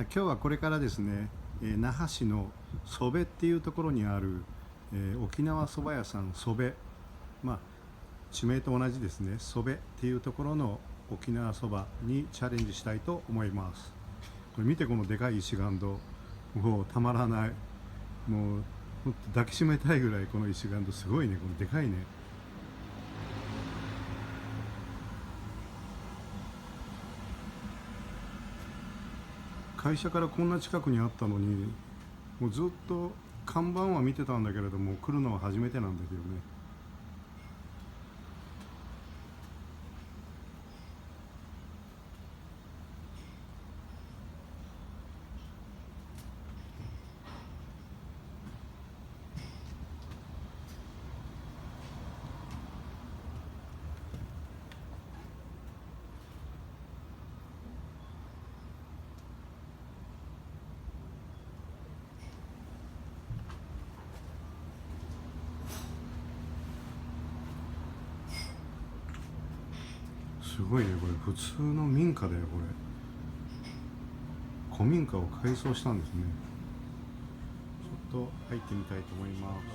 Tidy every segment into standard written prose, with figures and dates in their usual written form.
今日はこれからですね、那覇市の楚辺っていうところにある、沖縄そば屋さん楚辺、地名と同じですね、楚辺っていうところの沖縄そばにチャレンジしたいと思います。これ見て、このでかい石岩洞、もうたまらない。もう抱きしめたいぐらい、この石岩洞すごいね。このでかいね。会社からこんな近くにあったのに、もうずっと看板は見てたんだけれども、来るのは初めてなんですよね。すごいね。これ普通の民家だよ。これ古民家を改装したんですね。ちょっと入ってみたいと思います。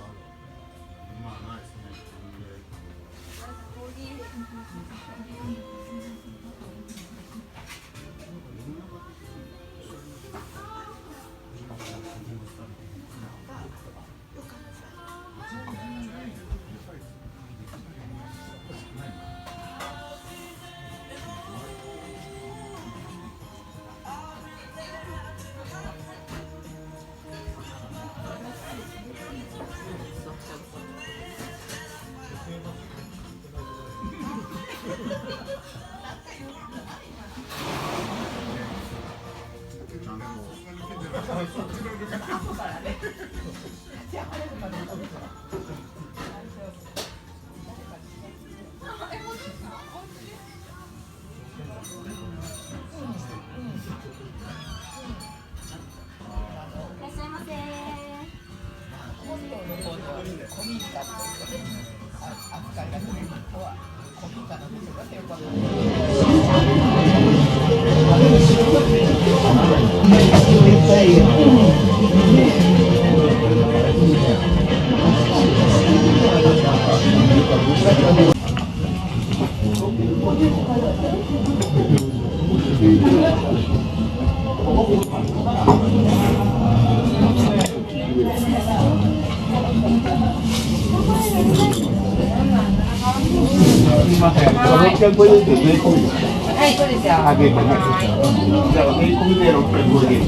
はい、そうですよ。じゃあ、税込みで650円。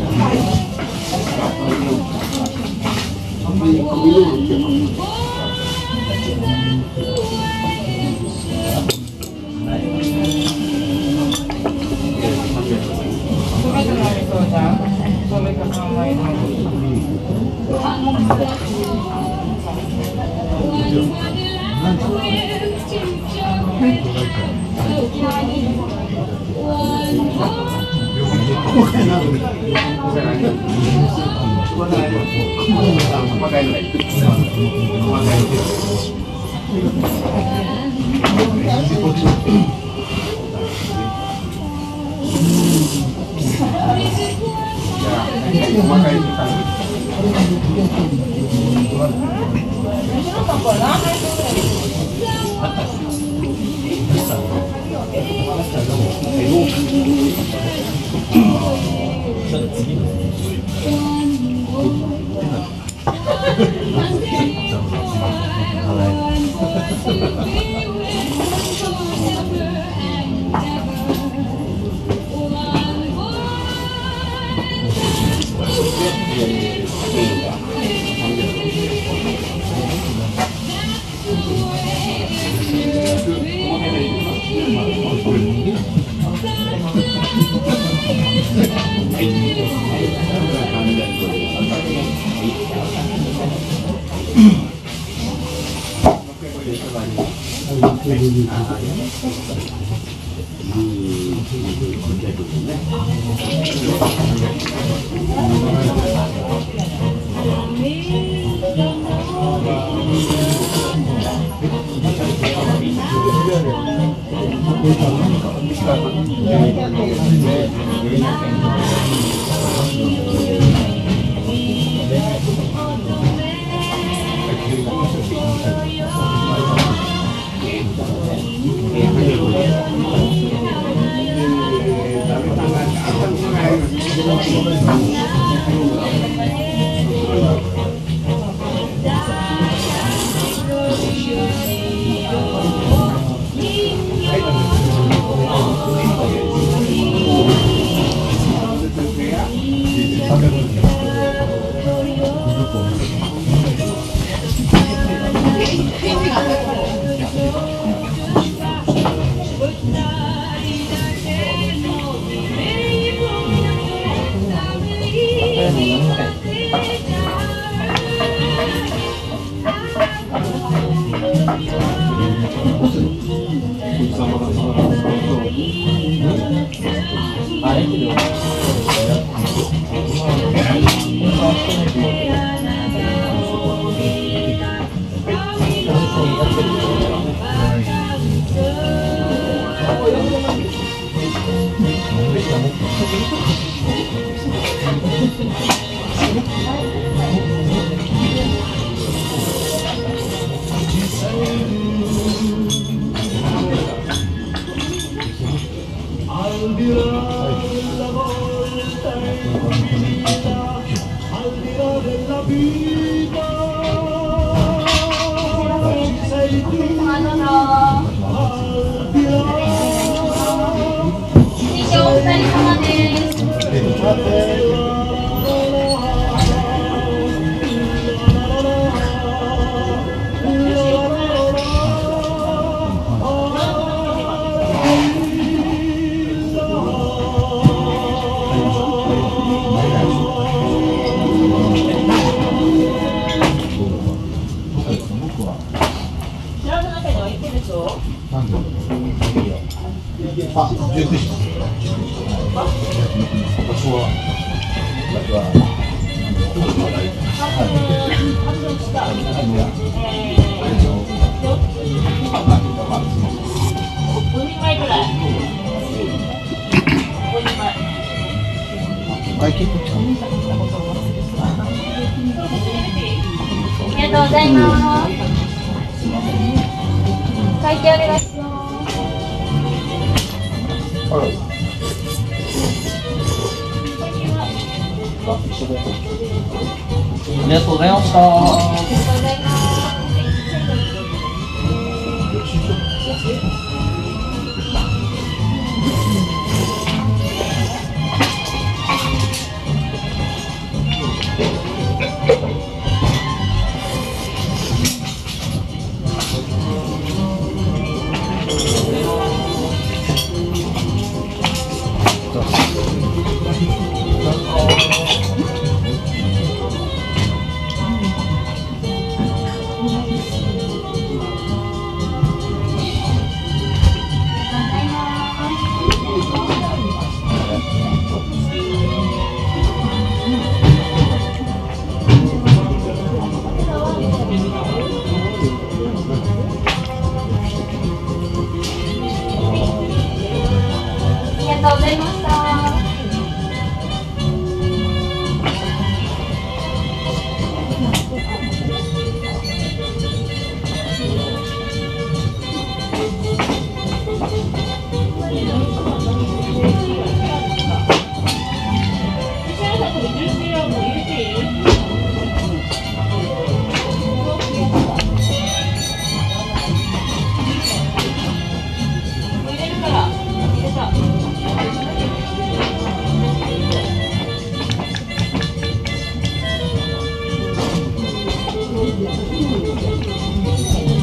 400円。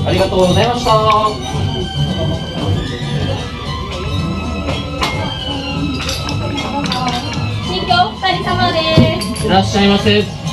ありがとうございました。新居お二人様です。いらっしゃいませ。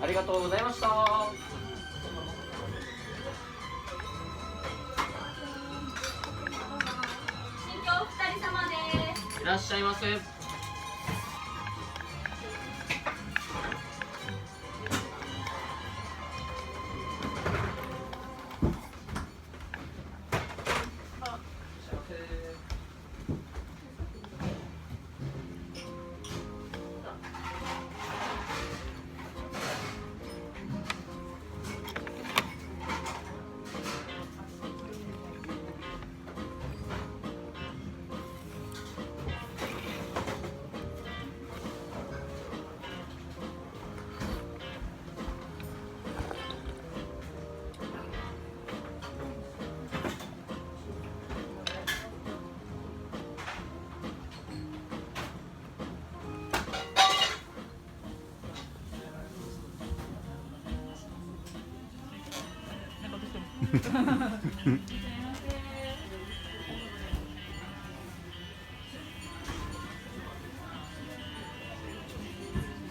ありがとうございました。新居お二人様です。いらっしゃいませ。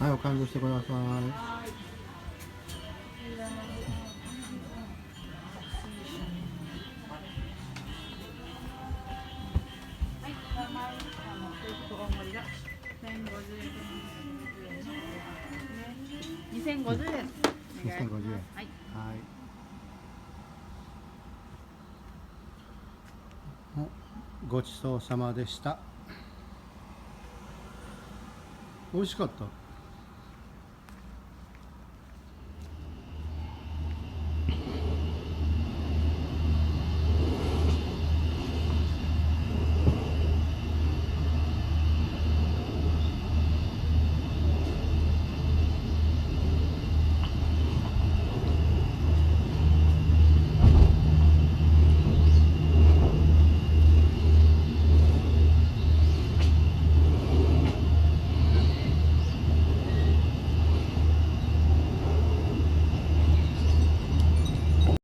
はい、お勘定してください。2050円。2050円。はい。はい。ごちそうさまでした。美味しかった。